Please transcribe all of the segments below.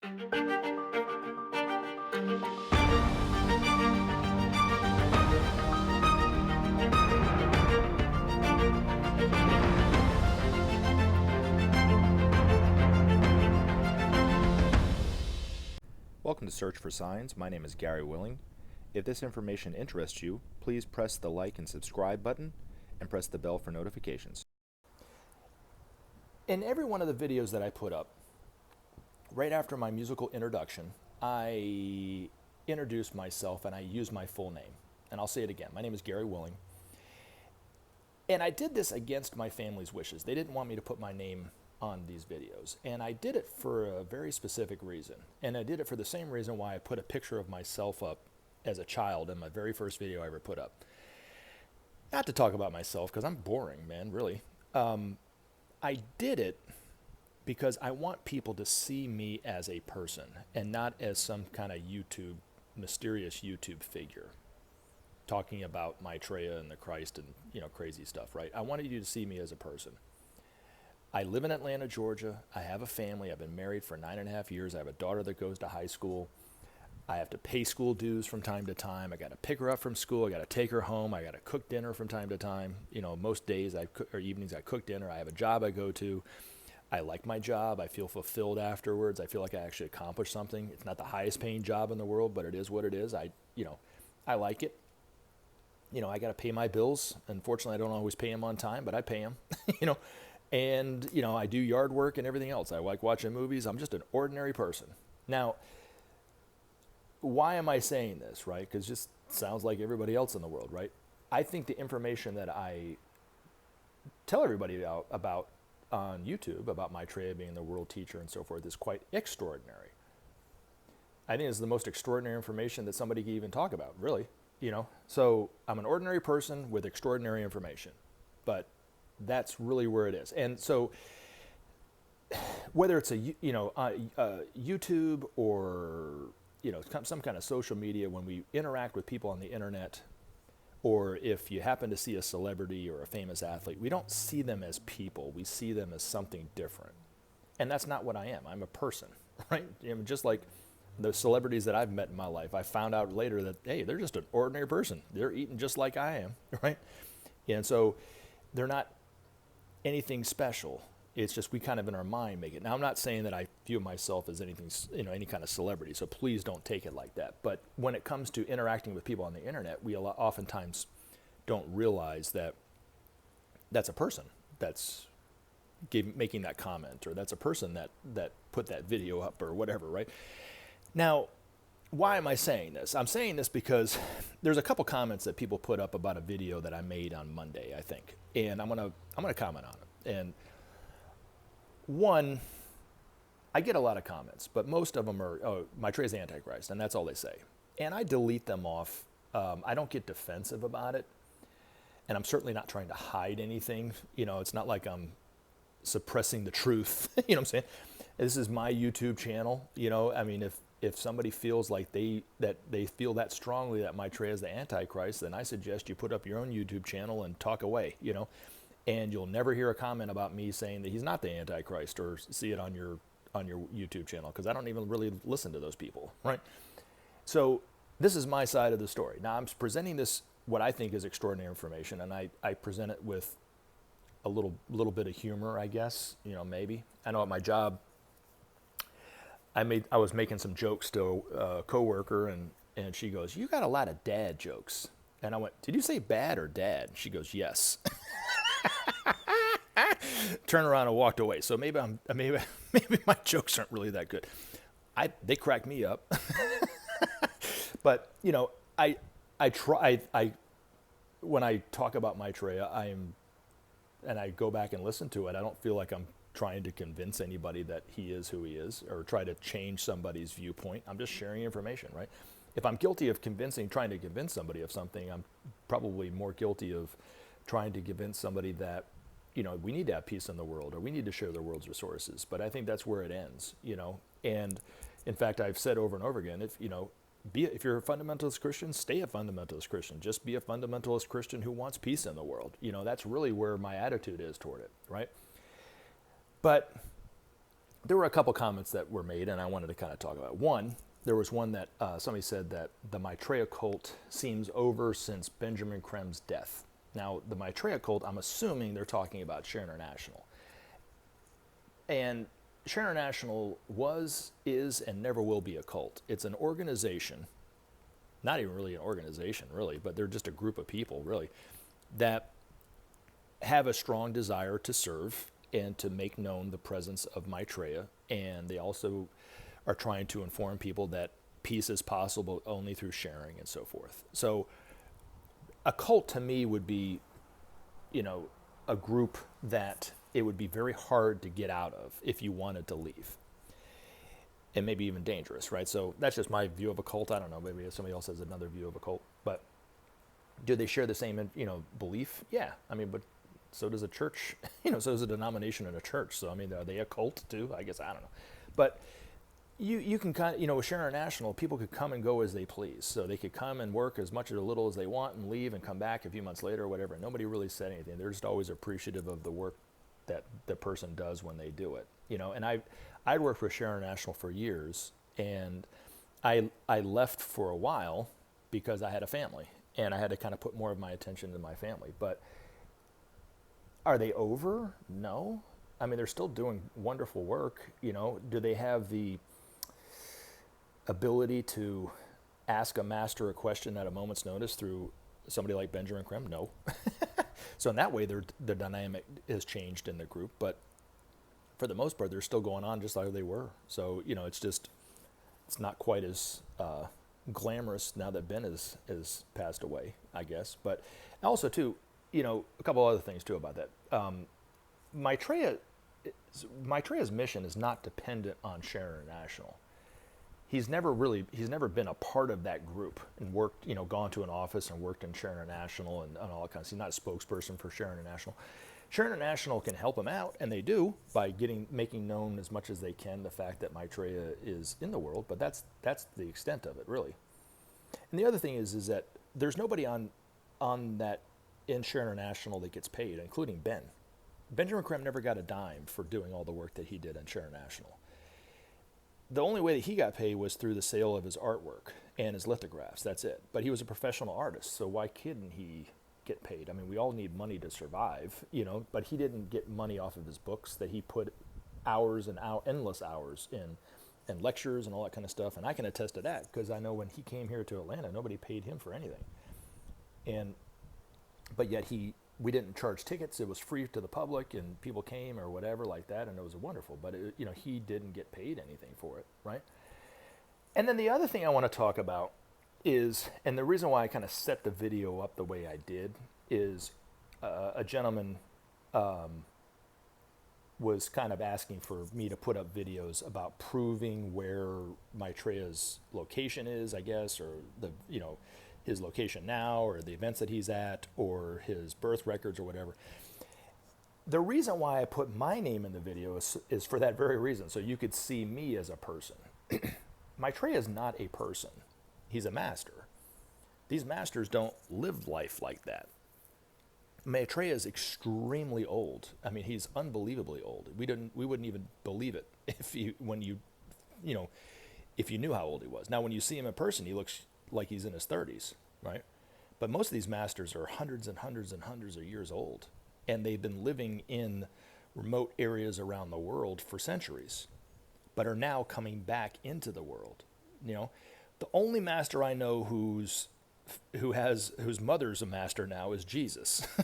Welcome to Search for Signs. My name is Gary Willing. If this information interests you, please press the like and subscribe button and press the bell for notifications. In every one of the videos that I put up, right after my musical introduction, I introduce myself and I use my full name. And I'll say it again. My name is Gary Willing. And I did this against my family's wishes. They didn't want me to put my name on these videos. And I did it for a very specific reason. And I did it for the same reason why I put a picture of myself up as a child in my very first video I ever put up. Not to talk about myself, because I'm boring, man, really. I did it because I want people to see me as a person and not as some kind of mysterious YouTube figure talking about Maitreya and the Christ and, crazy stuff, right? I wanted you to see me as a person. I live in Atlanta, Georgia. I have a family. I've been married for 9.5 years. I have a daughter that goes to high school. I have to pay school dues from time to time. I got to pick her up from school. I got to take her home. I got to cook dinner from time to time. Most days or evenings I cook dinner. I have a job I go to. I like my job. I feel fulfilled afterwards. I feel like I actually accomplished something. It's not the highest paying job in the world, but it is what it is. I like it. I got to pay my bills. Unfortunately, I don't always pay them on time, but I pay them, And, I do yard work and everything else. I like watching movies. I'm just an ordinary person. Now, why am I saying this, right? Because it just sounds like everybody else in the world, right? I think the information that I tell everybody about on YouTube, about Maitreya being the world teacher and so forth, is quite extraordinary. I think it's the most extraordinary information that somebody can even talk about, really. So I'm an ordinary person with extraordinary information. But that's really where it is. And so whether it's a YouTube or some kind of social media, when we interact with people on the internet, or if you happen to see a celebrity or a famous athlete, we don't see them as people. We see them as something different. And that's not what I am. I'm a person, right? Just like the celebrities that I've met in my life, I found out later that, hey, they're just an ordinary person. They're eating just like I am, right? And so they're not anything special. It's just we kind of in our mind make it. Now, I'm not saying that I view myself as anything, any kind of celebrity, so please don't take it like that. But when it comes to interacting with people on the internet, we oftentimes don't realize that that's a person that's making that comment, or that's a person that put that video up or whatever, right? Now, why am I saying this? I'm saying this because there's a couple comments that people put up about a video that I made on Monday, I think, and I'm gonna comment on it. And one, I get a lot of comments, but most of them are, "Oh, Maitreya's the Antichrist," and that's all they say. And I delete them off. I don't get defensive about it, and I'm certainly not trying to hide anything. It's not like I'm suppressing the truth. You know what I'm saying? This is my YouTube channel. If somebody feels like they feel that strongly that Maitreya is the Antichrist, then I suggest you put up your own YouTube channel and talk away, and you'll never hear a comment about me saying that he's not the Antichrist or see it on your YouTube channel, because I don't even really listen to those people, right? So this is my side of the story. Now I'm presenting this, what I think is extraordinary information, and I present it with a little bit of humor, I guess, maybe. I know at my job, I was making some jokes to a coworker, and she goes, "You got a lot of dad jokes." And I went, "Did you say bad or dad?" She goes, "Yes." Turned around and walked away. So maybe my jokes aren't really that good. They crack me up. But when I talk about Maitreya, and I go back and listen to it, I don't feel like I'm trying to convince anybody that he is who he is, or try to change somebody's viewpoint. I'm just sharing information, right? If I'm guilty of trying to convince somebody of something, I'm probably more guilty of trying to convince somebody that, we need to have peace in the world, or we need to share the world's resources. But I think that's where it ends, And in fact, I've said over and over again, if you're a fundamentalist Christian, stay a fundamentalist Christian. Just be a fundamentalist Christian who wants peace in the world. That's really where my attitude is toward it, right? But there were a couple comments that were made, and I wanted to kind of talk about. One, there was one that somebody said that the Maitreya cult seems over since Benjamin Creme's death. Now, the Maitreya cult, I'm assuming they're talking about Share International. And Share International was, is, and never will be a cult. It's an organization, not even really an organization, really, but they're just a group of people, really, that have a strong desire to serve and to make known the presence of Maitreya. And they also are trying to inform people that peace is possible only through sharing and so forth. So a cult to me would be, a group that it would be very hard to get out of if you wanted to leave. And maybe even dangerous, right? So that's just my view of a cult. I don't know, maybe somebody else has another view of a cult. But do they share the same, belief? Yeah. I mean, but so does a church, so does a denomination in a church. So, I mean, are they a cult too? I guess, I don't know. But you can kind of, with Share International, people could come and go as they please. So they could come and work as much or little as they want and leave and come back a few months later or whatever. Nobody really said anything. They're just always appreciative of the work that the person does when they do it. And I'd worked for Share International for years, and I left for a while because I had a family, and I had to kind of put more of my attention to my family. But are they over? No. I mean, they're still doing wonderful work. Do they have the ability to ask a master a question at a moment's notice through somebody like Benjamin Creme? No. So in that way, the dynamic has changed in the group, but for the most part, they're still going on just like they were. So, it's not quite as glamorous now that Ben has passed away, I guess. But also, too, a couple other things, too, about that. Maitreya's mission is not dependent on Share International. He's never been a part of that group and worked, gone to an office and worked in Share International and all that kind of stuff. He's not a spokesperson for Share International. Share International can help him out, and they do, by making known as much as they can the fact that Maitreya is in the world, but that's the extent of it, really. And the other thing is that there's nobody on that in Share International that gets paid, including Ben. Benjamin Creme never got a dime for doing all the work that he did in Share International. The only way that he got paid was through the sale of his artwork and his lithographs. That's it. But he was a professional artist, so why couldn't he get paid? I mean, we all need money to survive, but he didn't get money off of his books that he put hours and endless hours in, and lectures and all that kind of stuff. And I can attest to that because I know when he came here to Atlanta, nobody paid him for anything. But yet we didn't charge tickets. It was free to the public, and people came or whatever like that, and it was wonderful. But he didn't get paid anything for it, right? And then the other thing I want to talk about is, and the reason why I kind of set the video up the way I did is a gentleman was kind of asking for me to put up videos about proving where Maitreya's location is, I guess, or his location now, or the events that he's at, or his birth records, or whatever. The reason why I put my name in the video is for that very reason, so you could see me as a person. Maitreya is not a person. He's a master. These masters don't live life like that. Maitreya is extremely old. I mean, he's unbelievably old. We wouldn't even believe it if you knew how old he was. Now, when you see him in person, he looks like he's in his 30s, right? But most of these masters are hundreds and hundreds and hundreds of years old, and they've been living in remote areas around the world for centuries, but are now coming back into the world. The only master I know whose mother's a master now is Jesus. I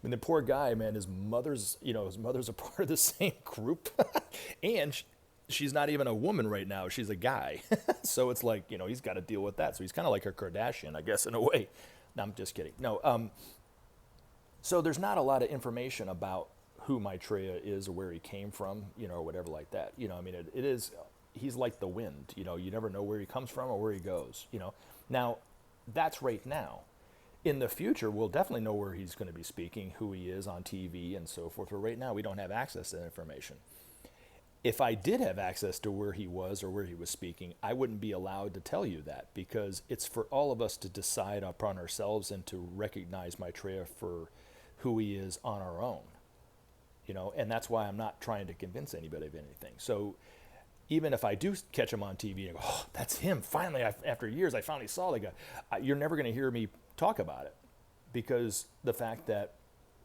mean, the poor guy, man, his mother's a part of the same group, and she's not even a woman right now. She's a guy. So it's like, he's got to deal with that. So he's kind of like a Kardashian, I guess, in a way. No, I'm just kidding. No. So there's not a lot of information about who Maitreya is or where he came from, or whatever like that. I mean, it is, he's like the wind. You never know where he comes from or where he goes, Now, that's right now. In the future, we'll definitely know where he's going to be speaking, who he is on TV and so forth. But right now, we don't have access to that information. If I did have access to where he was or where he was speaking, I wouldn't be allowed to tell you that, because it's for all of us to decide upon ourselves and to recognize Maitreya for who he is on our own. and that's why I'm not trying to convince anybody of anything. So even if I do catch him on TV and go, oh, that's him, finally, after years, I finally saw the guy, you're never going to hear me talk about it, because the fact that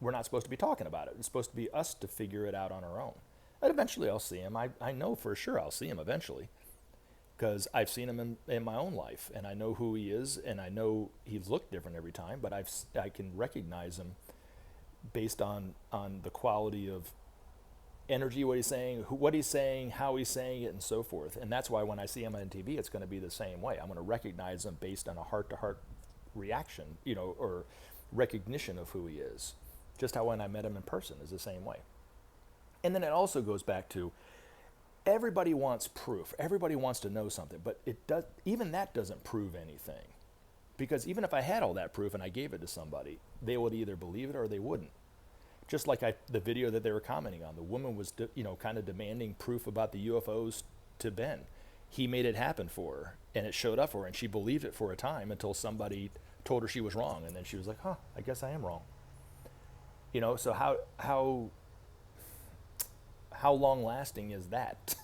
we're not supposed to be talking about it. It's supposed to be us to figure it out on our own. And eventually I'll see him. I know for sure I'll see him eventually, because I've seen him in my own life, and I know who he is, and I know he's looked different every time, but I can recognize him based on the quality of energy, what he's saying, how he's saying it, and so forth. And that's why when I see him on TV, it's going to be the same way. I'm going to recognize him based on a heart-to-heart reaction, or recognition of who he is. Just how when I met him in person is the same way. And then it also goes back to, everybody wants proof. Everybody wants to know something, but even that doesn't prove anything. Because even if I had all that proof and I gave it to somebody, they would either believe it or they wouldn't. Just like the video that they were commenting on, the woman was, kind of demanding proof about the UFOs to Ben. He made it happen for her, and it showed up for her, and she believed it for a time until somebody told her she was wrong, and then she was like, "Huh, I guess I am wrong." So how long lasting is that?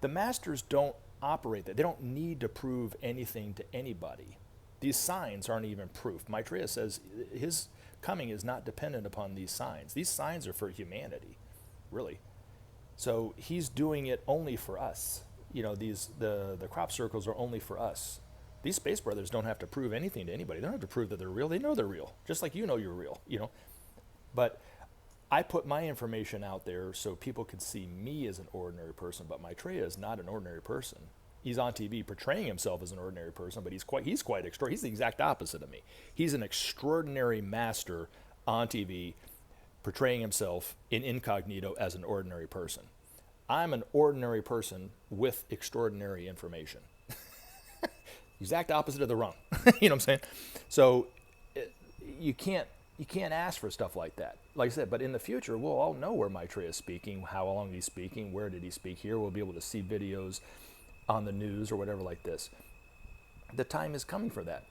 The masters don't operate that. They don't need to prove anything to anybody. These signs aren't even proof. Maitreya says his coming is not dependent upon these signs. These signs are for humanity, really. So he's doing it only for us. The crop circles are only for us. These space brothers don't have to prove anything to anybody. They don't have to prove that they're real. They know they're real, just like you're real, But I put my information out there so people could see me as an ordinary person, but Maitreya is not an ordinary person. He's on TV portraying himself as an ordinary person, but he's quite extraordinary. He's the exact opposite of me. He's an extraordinary master on TV portraying himself in incognito as an ordinary person. I'm an ordinary person with extraordinary information. Exact opposite of the rung. You know what I'm saying? So you can't ask for stuff like that. Like I said, but in the future, we'll all know where Maitreya is speaking, how long he's speaking, where did he speak here. We'll be able to see videos on the news or whatever like this. The time is coming for that.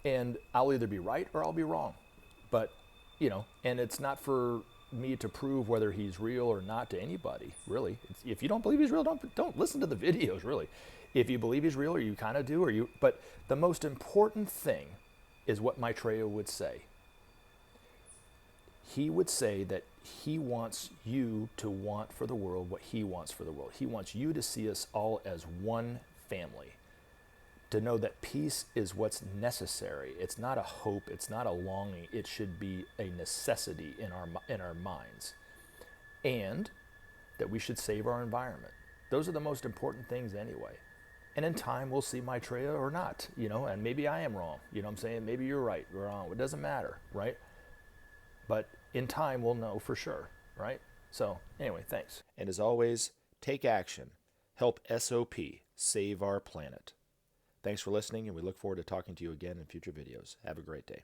And I'll either be right or I'll be wrong. But, and it's not for me to prove whether he's real or not to anybody, really. If you don't believe he's real, don't listen to the videos, really. If you believe he's real, or you kind of do, but the most important thing is what Maitreya would say. He would say that he wants you to want for the world what he wants for the world. He wants you to see us all as one family, to know that peace is what's necessary. It's not a hope, it's not a longing, it should be a necessity in our minds. And that we should save our environment. Those are the most important things anyway. And in time, we'll see Maitreya or not, and maybe I am wrong. You know what I'm saying? Maybe you're right, we're wrong. It doesn't matter, right? But in time, we'll know for sure, right? So anyway, thanks. And as always, take action. Help SOP save our planet. Thanks for listening, and we look forward to talking to you again in future videos. Have a great day.